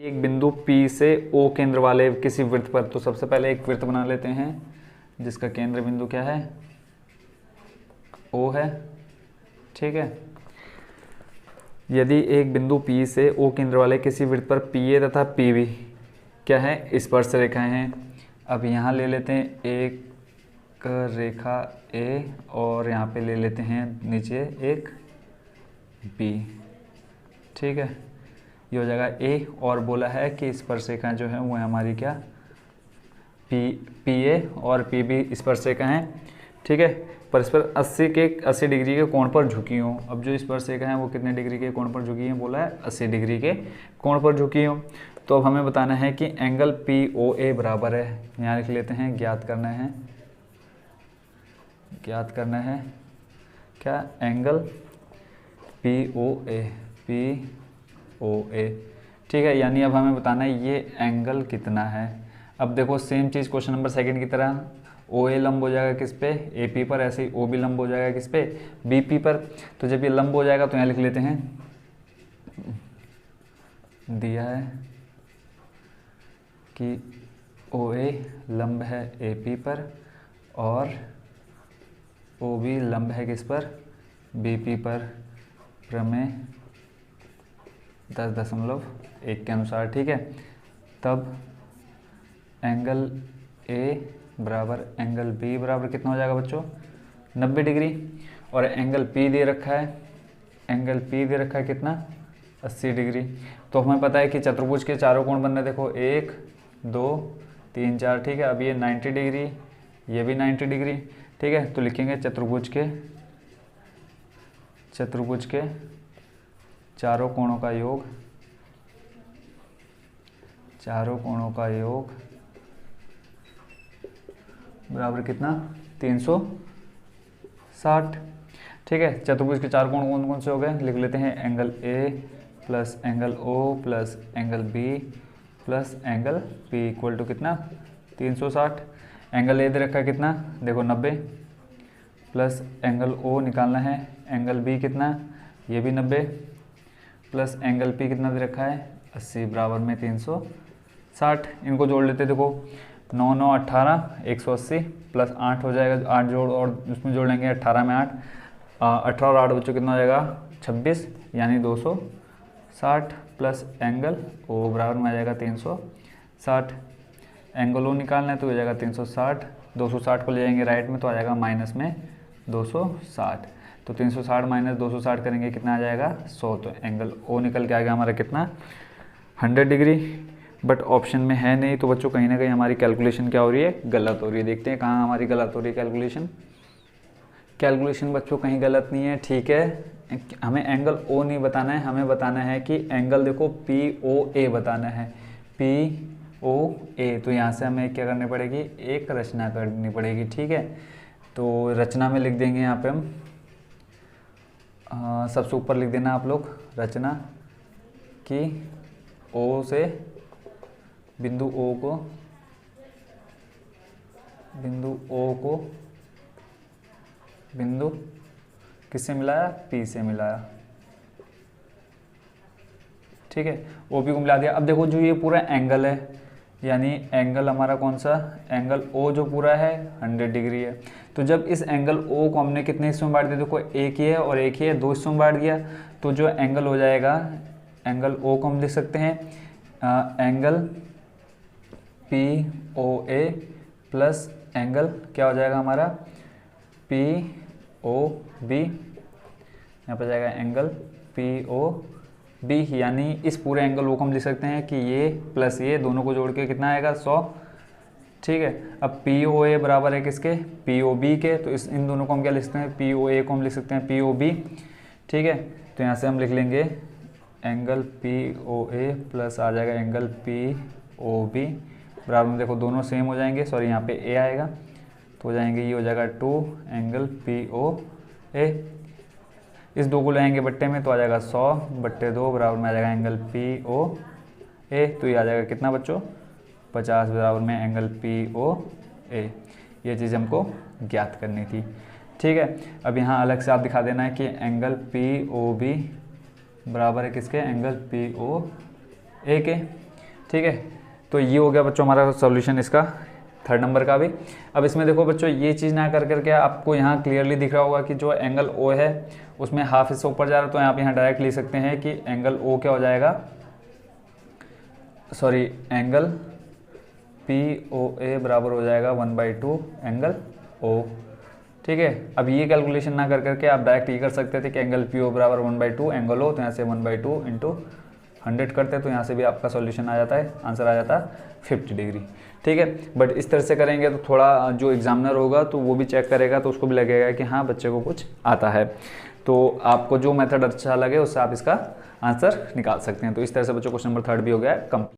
एक बिंदु P से O केंद्र वाले किसी वृत्त पर, तो सबसे पहले एक वृत्त बना लेते हैं जिसका केंद्र बिंदु क्या है, O है। ठीक है, यदि एक बिंदु P से O केंद्र वाले किसी वृत्त पर PA तथा PB क्या है, स्पर्श रेखाएं हैं। अब यहाँ ले लेते हैं एक रेखा A और यहाँ पे ले लेते हैं नीचे एक B। ठीक है, ये हो जाएगा A, और बोला है कि स्पर्श रेखाएं जो है वो हमारी क्या, PA और PB स्पर्श रेखा हैं। ठीक है, परस्पर 80 डिग्री के कोण पर झुकी हों। अब जो स्पर्श रेखा है वो कितने डिग्री के कोण पर झुकी हैं, बोला है 80 डिग्री के कोण पर झुकी हों। तो अब हमें बताना है कि एंगल POA बराबर है, यहाँ लिख लेते हैं, ज्ञात करना है क्या, एंगल POA। ठीक है, यानी अब हमें बताना है ये एंगल कितना है। अब देखो सेम चीज़ क्वेश्चन नंबर 2 की तरह, OA लंब हो जाएगा किस पे, AP पर, ऐसे ही OB लंब हो जाएगा किस पे, BP पर। तो जब ये लंब हो जाएगा तो यहाँ लिख लेते हैं, दिया है कि OA लंब है AP पर और OB लंब है किस पर, BP पर, प्रमेय 10.1 के अनुसार। ठीक है, तब एंगल A बराबर एंगल B बराबर कितना हो जाएगा बच्चों, 90 डिग्री। और एंगल P दे रखा है, कितना, 80 डिग्री। तो हमें पता है कि चतुर्भुज के चारों कोण बनने, देखो 1 2 3 4। ठीक है, अब ये 90 डिग्री, ये भी 90 डिग्री। ठीक है, तो लिखेंगे चतुर्भुज के चारों कोणों का योग बराबर कितना, 360। ठीक है, चतुर्भुज के चार कोण कौन कौन से हो गए, लिख लेते हैं, angle A plus angle O plus angle B plus angle P equal to कितना, 360। एंगल A दे रखा है कितना, देखो 90, प्लस एंगल O निकालना है, एंगल B कितना, ये भी 90, प्लस एंगल P कितना दे रखा है, 80 बराबर में 360। इनको जोड़ लेते, देखो 9 9 18, 180 प्लस 8 हो जाएगा, 8 जोड़ और उसमें जोड़ लेंगे 18 में 8, 18 और 8 बच्चों कितना हो जाएगा, 26, यानी 260 प्लस एंगल O बराबर में आ जाएगा 360। एंगल O निकालना है तो हो जाएगा 360, 260 को ले जाएंगे राइट में तो आ जाएगा माइनस में 260। तो 360 माइनस 260 करेंगे कितना आ जाएगा, 100। तो एंगल O निकल के आ गया हमारा कितना, 100 डिग्री। बट ऑप्शन में है नहीं, तो बच्चों कहीं ना कहीं हमारी कैलकुलेशन क्या हो रही है, गलत हो रही है। देखते हैं कहाँ हमारी गलत हो रही है कैलकुलेशन बच्चों कहीं गलत नहीं है। ठीक है, हमें एंगल O नहीं बताना है, हमें बताना है कि एंगल देखो POA बताना है, POA। तो यहाँ से हमें क्या करनी पड़ेगी, एक रचना करनी पड़ेगी। ठीक है, तो रचना में लिख देंगे यहाँ पे हम, सबसे ऊपर लिख देना आप लोग रचना कि O से बिंदु O को बिंदु किससे मिलाया, P से मिलाया। ठीक है, OP को मिला दिया। अब देखो जो ये पूरा एंगल है, यानी एंगल हमारा कौन सा, एंगल O जो पूरा है 100 डिग्री है। तो जब इस एंगल O को हमने कितने हिस्सों में बांट दिया, देखो एक ही है और एक ही है, 2 हिस्सों में बांट दिया। तो जो एंगल हो जाएगा, एंगल O को हम लिख सकते हैं एंगल POA प्लस एंगल क्या हो जाएगा हमारा, POB। यहाँ पर जाएगा एंगल POB, यानी इस पूरे एंगल O को हम लिख सकते हैं कि ये प्लस ये दोनों को जोड़ के कितना आएगा, 100। ठीक है, अब POA बराबर है किसके, POB के। तो इन दोनों को हम क्या लिख सकते हैं, POA को हम लिख सकते हैं POB। ठीक है, तो यहाँ से हम लिख लेंगे एंगल POA प्लस आ जाएगा एंगल POB बराबर में, देखो दोनों सेम हो जाएंगे, सॉरी यहाँ पे A आएगा तो हो जाएंगे, ये हो जाएगा 2 एंगल POA। इस 2 को लाएंगे बट्टे में तो आ जाएगा 100/2 बराबर में आ जाएगा एंगल POA। तो ये आ जाएगा कितना बच्चों, 50 बराबर में एंगल POA। ये चीज़ हमको ज्ञात करनी थी। ठीक है, अब यहाँ अलग से आप दिखा देना है कि एंगल POB बराबर है किसके, एंगल POA के। ठीक है, तो ये हो गया बच्चों हमारा सॉल्यूशन इसका थर्ड नंबर का भी। अब इसमें देखो बच्चों, ये चीज़ ना कर करके आपको यहाँ क्लियरली दिख रहा होगा कि जो एंगल ओ है उसमें हाफ हिस्सा ऊपर जा रहा है, तो आप यहाँ डायरेक्ट लिख सकते हैं कि एंगल ओ क्या हो जाएगा, सॉरी एंगल पी ओ ए बराबर हो जाएगा 1/2 एंगल ओ। ठीक है, अब ये कैलकुलेशन ना कर करके आप डायरेक्ट ये कर सकते थे कि एंगल पी ओ बराबर 1/2 एंगल ओ, तो यहाँ से 1/2 इंटू 100 करते, तो यहाँ से भी आपका सॉल्यूशन आ जाता है, आंसर आ जाता है 50 डिग्री। ठीक है, बट इस तरह से करेंगे तो थोड़ा जो एग्जामिनर होगा तो वो भी चेक करेगा, तो उसको भी लगेगा कि हाँ बच्चे को कुछ आता है। तो आपको जो मेथड अच्छा लगे उससे आप इसका आंसर निकाल सकते हैं। तो इस तरह से बच्चों क्वेश्चन नंबर 3 भी हो गया है कंप्लीट।